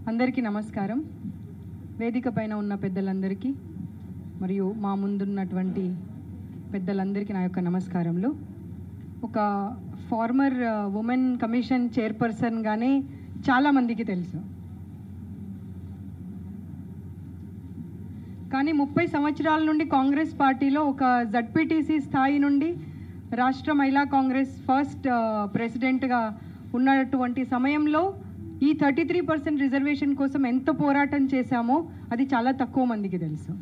అందరికీ నమస్కారం. వేదిక పైన ఉన్న పెద్దలందరికీ మరియు మా ముందున్నటువంటి పెద్దలందరికీ నా యొక్క నమస్కారములు. ఒక ఫార్మర్ ఉమెన్ కమిషన్ చైర్పర్సన్గానే చాలామందికి తెలుసు, కానీ 30 సంవత్సరాల నుండి కాంగ్రెస్ పార్టీలో ఒక జడ్పీటీసీ స్థాయి నుండి రాష్ట్ర మహిళా కాంగ్రెస్ ఫస్ట్ ప్రెసిడెంట్గా ఉన్నటువంటి సమయంలో ఈ 33% రిజర్వేషన్ కోసం ఎంత పోరాటం చేశామో అది చాలా తక్కువ మందికి తెలుసు.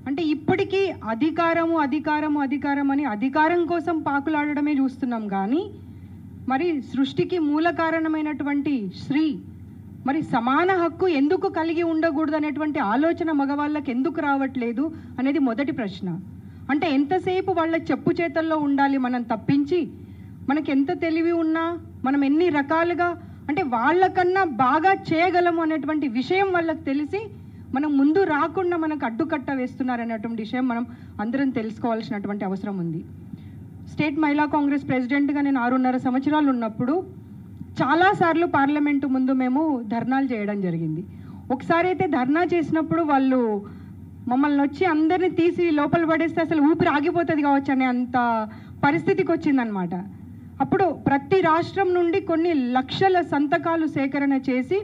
అంటే ఇప్పటికీ అధికారము అధికారము అధికారం అని అధికారం కోసం పాకులాడడమే చూస్తున్నాం, కానీ మరి సృష్టికి మూల కారణమైనటువంటి స్త్రీ మరి సమాన హక్కు ఎందుకు కలిగి ఉండకూడదు అనేటువంటి ఆలోచన మగవాళ్ళకి ఎందుకు రావట్లేదు అనేది మొదటి ప్రశ్న. అంటే ఎంతసేపు వాళ్ళ చెప్పు చేతల్లో ఉండాలి మనం తప్పించి, మనకి ఎంత తెలివి ఉన్నా మనం ఎన్ని రకాలుగా అంటే వాళ్ళకన్నా బాగా చేయగలము అనేటువంటి విషయం వాళ్ళకి తెలిసి మనం ముందు రాకుండా మనకు అడ్డుకట్ట వేస్తున్నారనేటువంటి విషయం మనం అందరం తెలుసుకోవాల్సినటువంటి అవసరం ఉంది. స్టేట్ మహిళా కాంగ్రెస్ ప్రెసిడెంట్గా నేను 6.5 సంవత్సరాలు ఉన్నప్పుడు చాలాసార్లు పార్లమెంటు ముందు మేము ధర్నాలు చేయడం జరిగింది. ఒకసారి అయితే ధర్నా చేసినప్పుడు వాళ్ళు మమ్మల్ని వచ్చి అందరినీ తీసి లోపల పడేస్తే అసలు ఊపిరి ఆగిపోతుంది కావచ్చు అనే అంత పరిస్థితికి వచ్చిందనమాట. అప్పుడు ప్రతి రాష్ట్రం నుండి కొన్ని లక్షల సంతకాలు సేకరణ చేసి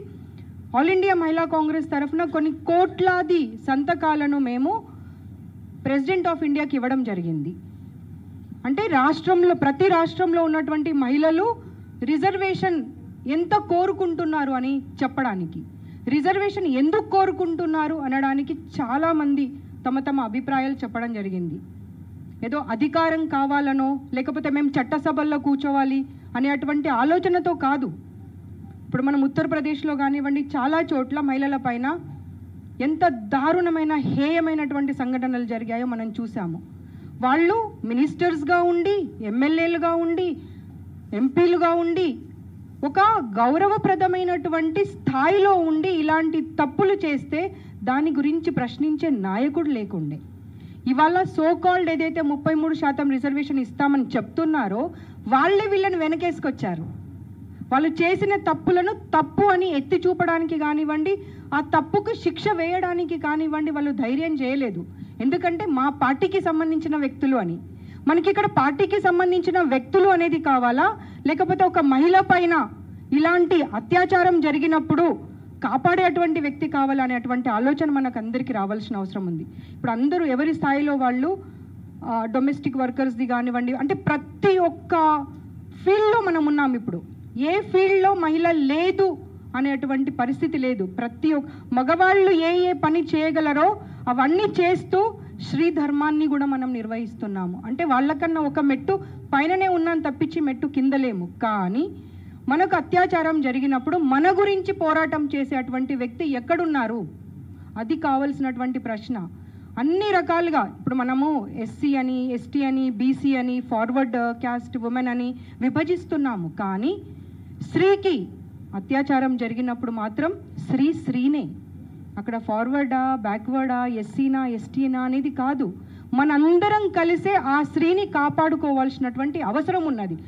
ఆల్ ఇండియా మహిళా కాంగ్రెస్ తరఫున కొన్ని కోట్లాది సంతకాలను మేము ప్రెసిడెంట్ ఆఫ్ ఇండియాకి ఇవ్వడం జరిగింది. అంటే రాష్ట్రంలో ప్రతి రాష్ట్రంలో ఉన్నటువంటి మహిళలు రిజర్వేషన్ ఎంత కోరుకుంటున్నారు అని చెప్పడానికి, రిజర్వేషన్ ఎందుకు కోరుకుంటున్నారు అనడానికి చాలామంది తమ తమ అభిప్రాయాలు చెప్పడం జరిగింది. ఏదో అధికారం కావాలనో లేకపోతే మేము చట్టసభల్లో కూర్చోవాలి అనేటువంటి ఆలోచనతో కాదు. ఇప్పుడు మనం ఉత్తరప్రదేశ్లో కానివ్వండి చాలా చోట్ల మహిళల పైన ఎంత దారుణమైన హేయమైనటువంటి సంఘటనలు జరిగాయో మనం చూసాము. వాళ్ళు మినిస్టర్స్గా ఉండి, ఎమ్మెల్యేలుగా ఉండి, ఎంపీలుగా ఉండి ఒక గౌరవప్రదమైనటువంటి స్థాయిలో ఉండి ఇలాంటి తప్పులు చేస్తే దాని గురించి ప్రశ్నించే నాయకుడు లేకుండే. ఇవాళ సోకాల్డ్ ఏదైతే 33% రిజర్వేషన్ ఇస్తామని చెప్తున్నారో వాళ్ళే వీళ్ళని వెనకేసుకొచ్చారు. వాళ్ళు చేసిన తప్పులను తప్పు అని ఎత్తి చూపడానికి కానివ్వండి, ఆ తప్పుకు శిక్ష వేయడానికి కానివ్వండి వాళ్ళు ధైర్యం చేయలేదు. ఎందుకంటే మా పార్టీకి సంబంధించిన వ్యక్తులు అని. మనకి ఇక్కడ పార్టీకి సంబంధించిన వ్యక్తులు అనేది కావాలా, లేకపోతే ఒక మహిళ పైన ఇలాంటి అత్యాచారం జరిగినప్పుడు కాపాడేటువంటి వ్యక్తి కావాలనేటువంటి ఆలోచన మనకు అందరికీ రావాల్సిన అవసరం ఉంది. ఇప్పుడు అందరూ ఎవరి స్థాయిలో వాళ్ళు డొమెస్టిక్ వర్కర్స్ది కానివ్వండి, అంటే ప్రతి ఒక్క ఫీల్డ్లో మనం ఉన్నాం. ఇప్పుడు ఏ ఫీల్డ్లో మహిళ లేదు అనేటువంటి పరిస్థితి లేదు. ప్రతి ఒక్క మగవాళ్ళు ఏ ఏ పని చేయగలరో అవన్నీ చేస్తూ శ్రీ ధర్మాన్ని కూడా మనం నిర్వహిస్తున్నాము. అంటే వాళ్ళకన్నా ఒక మెట్టు పైననే ఉన్నాను తప్పించి మెట్టు కిందలేము. కానీ మనకు అత్యాచారం జరిగినప్పుడు మన గురించి పోరాటం చేసేటువంటి వ్యక్తి ఎక్కడున్నారు, అది కావాల్సినటువంటి ప్రశ్న. అన్ని రకాలుగా ఇప్పుడు మనము ఎస్సీ అని, ఎస్టీ అని, బీసీ అని, ఫార్వర్డ్ క్యాస్ట్ ఉమెన్ అని విభజిస్తున్నాము. కానీ స్త్రీకి అత్యాచారం జరిగినప్పుడు మాత్రం స్త్రీనే. అక్కడ ఫార్వర్డా, బ్యాక్వర్డా, ఎస్సీనా, ఎస్టీనా అనేది కాదు. మనందరం కలిసే ఆ స్త్రీని కాపాడుకోవాల్సినటువంటి అవసరం ఉన్నది.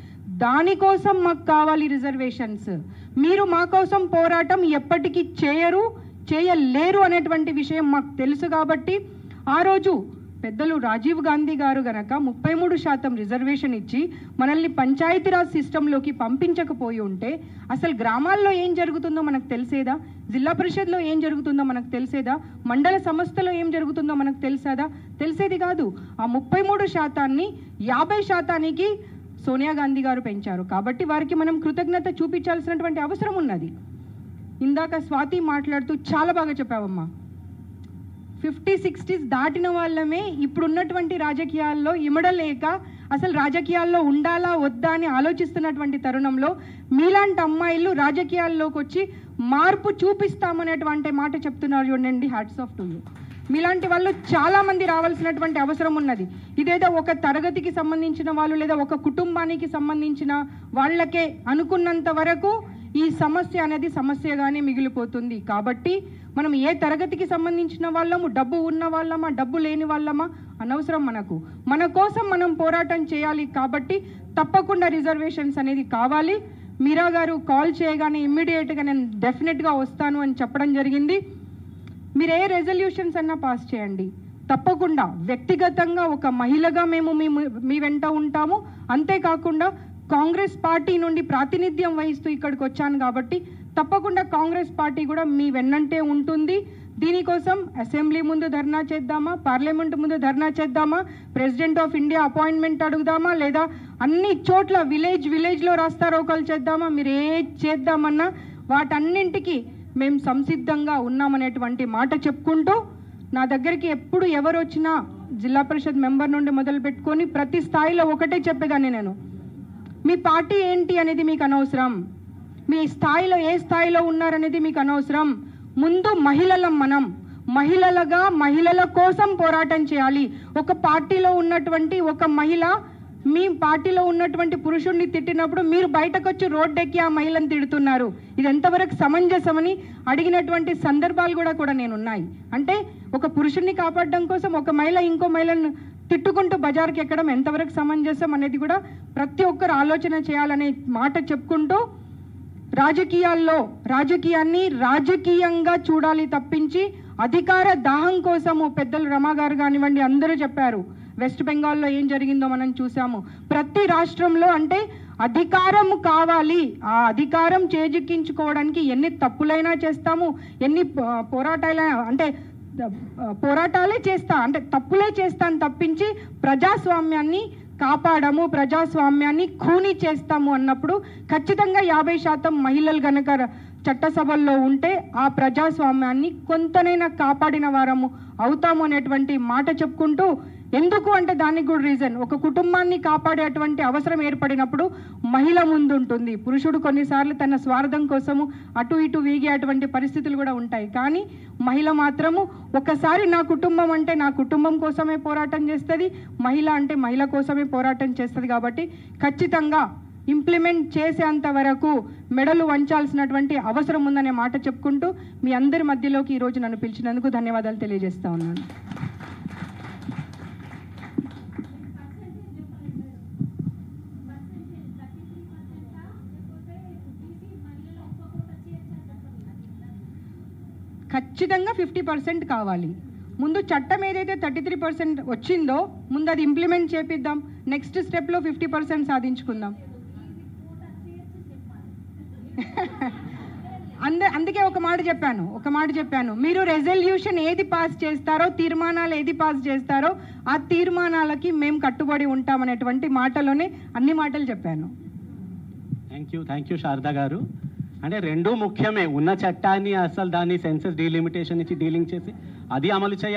దానికోసం మాకు కావాలి రిజర్వేషన్స్. మీరు మా కోసం పోరాటం ఎప్పటికీ చేయలేరు అనేటువంటి విషయం మాకు తెలుసు. కాబట్టి ఆ రోజు పెద్దలు రాజీవ్ గాంధీ గారు గనక 33% రిజర్వేషన్ ఇచ్చి మనల్ని పంచాయతీరాజ్ సిస్టంలోకి పంపించకపోయి ఉంటే అసలు గ్రామాల్లో ఏం జరుగుతుందో మనకు తెలిసేదా, జిల్లా పరిషత్లో ఏం జరుగుతుందో మనకు తెలిసేదా, మండల సంస్థలో ఏం జరుగుతుందో మనకు తెలిసేది కాదు. ఆ 33%ని 50%కి సోనియా గాంధీ గారు పెంచారు. కాబట్టి వారికి మనం కృతజ్ఞత చూపించాల్సినటువంటి అవసరం ఉన్నది. ఇందాక స్వాతి మాట్లాడుతూ చాలా బాగా చెప్పావమ్మా. 50-60s దాటిన వాళ్ళమే ఇప్పుడున్నటువంటి రాజకీయాల్లో ఇమడలేక అసలు రాజకీయాల్లో ఉండాలా వద్దా అని ఆలోచిస్తున్నటువంటి తరుణంలో మీలాంటి అమ్మాయిలు రాజకీయాల్లోకి వచ్చి మార్పు చూపిస్తామనేటువంటి మాట చెప్తున్నారు. చూడండి, హ్యాట్స్ ఆఫ్ టు యూ. మీలాంటి వాళ్ళు చాలామంది రావాల్సినటువంటి అవసరం ఉన్నది. ఇదేదో ఒక తరగతికి సంబంధించిన వాళ్ళు లేదా ఒక కుటుంబానికి సంబంధించిన వాళ్ళకే అనుకున్నంత వరకు ఈ సమస్య అనేది సమస్యగానే మిగిలిపోతుంది. కాబట్టి మనం ఏ తరగతికి సంబంధించిన వాళ్ళము, డబ్బు ఉన్న వాళ్ళమా, డబ్బు లేని వాళ్ళమా అనవసరం. మన కోసం మనం పోరాటం చేయాలి. కాబట్టి తప్పకుండా రిజర్వేషన్స్ అనేది కావాలి. మీరా గారు కాల్ చేయగానే ఇమ్మీడియట్గా నేను డెఫినెట్గా వస్తాను అని చెప్పడం జరిగింది. మీరు ఏ రెజల్యూషన్స్ అన్నా పాస్ చేయండి, తప్పకుండా వ్యక్తిగతంగా ఒక మహిళగా మేము మీ వెంట ఉంటాము. అంతేకాకుండా కాంగ్రెస్ పార్టీ నుండి ప్రాతినిధ్యం వహిస్తూ ఇక్కడికి వచ్చాను కాబట్టి తప్పకుండా కాంగ్రెస్ పార్టీ కూడా మీ వెన్నంటే ఉంటుంది. దీనికోసం అసెంబ్లీ ముందు ధర్నా చేద్దామా, పార్లమెంట్ ముందు ధర్నా చేద్దామా, ప్రెసిడెంట్ ఆఫ్ ఇండియా అపాయింట్మెంట్ అడుగుదామా, లేదా అన్ని చోట్ల విలేజ్లో రాస్తారోకలు చేద్దామా, మీరు ఏ చేద్దామన్నా వాటన్నింటికి మేము సంసిద్ధంగా ఉన్నామనేటువంటి మాట చెప్పుకుంటూ, నా దగ్గరికి ఎప్పుడు ఎవరు వచ్చినా జిల్లా పరిషత్ మెంబర్ నుండి మొదలు పెట్టుకొని ప్రతి స్థాయిలో ఒకటే చెప్పేదాన్ని నేను, మీ పార్టీ ఏంటి అనేది మీకు అనవసరం, మీ స్థాయిలో ఏ స్థాయిలో ఉన్నారనేది మీకు అనవసరం. ముందు మహిళలం, మనం మహిళలుగా మహిళల కోసం పోరాటం చేయాలి. ఒక పార్టీలో ఉన్నటువంటి ఒక మహిళ మీ పార్టీలో ఉన్నటువంటి పురుషుడిని తిట్టినప్పుడు మీరు బయటకు వచ్చి రోడ్డెక్కి ఆ మహిళను తిడుతున్నారు. ఇది ఎంతవరకు సమంజసమని అడిగినటువంటి సందర్భాలు కూడా నేనున్నాయి. అంటే ఒక పురుషుడిని కాపాడడం కోసం ఒక మహిళ ఇంకో మహిళను తిట్టుకుంటూ బజార్కి ఎక్కడం ఎంతవరకు సమంజసం అనేది కూడా ప్రతి ఒక్కరు ఆలోచన చేయాలనే మాట చెప్పుకుంటూ, రాజకీయాన్ని రాజకీయంగా చూడాలి తప్పించి అధికార దాహం కోసము పెద్దలు రమా గారు కానివ్వండి అందరూ చెప్పారు. వెస్ట్ బెంగాల్లో ఏం జరిగిందో మనం చూసాము. ప్రతి రాష్ట్రంలో అంటే అధికారం కావాలి, ఆ అధికారం చేజిక్కించుకోవడానికి ఎన్ని తప్పులైనా చేస్తాము, ఎన్ని పోరాటాలే చేస్తా అంటే తప్పులే చేస్తాను తప్పించి ప్రజాస్వామ్యాన్ని కాపాడము, ప్రజాస్వామ్యాన్ని ఖూనీ చేస్తాము అన్నప్పుడు ఖచ్చితంగా 50% మహిళలు గనక చట్టసభల్లో ఉంటే ఆ ప్రజాస్వామ్యాన్ని కొంతనైనా కాపాడిన వారము అవుతాము అనేటువంటి మాట చెప్పుకుంటూ, ఎందుకు అంటే దానికి కూడా రీజన్, ఒక కుటుంబాన్ని కాపాడేటువంటి అవసరం ఏర్పడినప్పుడు మహిళ ముందుంటుంది. పురుషుడు కొన్నిసార్లు తన స్వార్థం కోసము అటు ఇటు వీగేటువంటి పరిస్థితులు కూడా ఉంటాయి. కానీ మహిళ మాత్రము ఒకసారి నా కుటుంబం అంటే నా కుటుంబం కోసమే పోరాటం చేస్తుంది, మహిళ అంటే మహిళ కోసమే పోరాటం చేస్తుంది. కాబట్టి ఖచ్చితంగా ఇంప్లిమెంట్ చేసేంత వరకు మెడలు వంచాల్సినటువంటి అవసరం ఉందనే మాట చెప్పుకుంటూ మీ అందరి మధ్యలోకి ఈరోజు నన్ను పిలిచినందుకు ధన్యవాదాలు తెలియజేస్తా ఉన్నాను. ఖచ్చితంగా 50% కావాలి. ముందు చట్టం ఏదైతే 33% వచ్చిందో ముందు అది ఇంప్లిమెంట్ చేపిద్దాం, నెక్స్ట్ స్టెప్లో 50% సాధించుకుందాం. అందుకే ఒక మాట చెప్పాను, మీరు రెజల్యూషన్ ఏది పాస్ చేస్తారో, తీర్మానాలు ఏది పాస్ చేస్తారో ఆ తీర్మానాలకి మేము కట్టుబడి ఉంటామనేటువంటి మాటలోనే అన్ని మాటలు చెప్పాను. థ్యాంక్ యూ శారదా గారు. అంటే రెండూ ముఖ్యమే, ఉన్న చట్టాన్ని అసలు దాన్ని సెన్సస్ డీలిమిటేషన్ ఇచ్చి డీలింగ్ చేసి అది అమలు చేయాలి.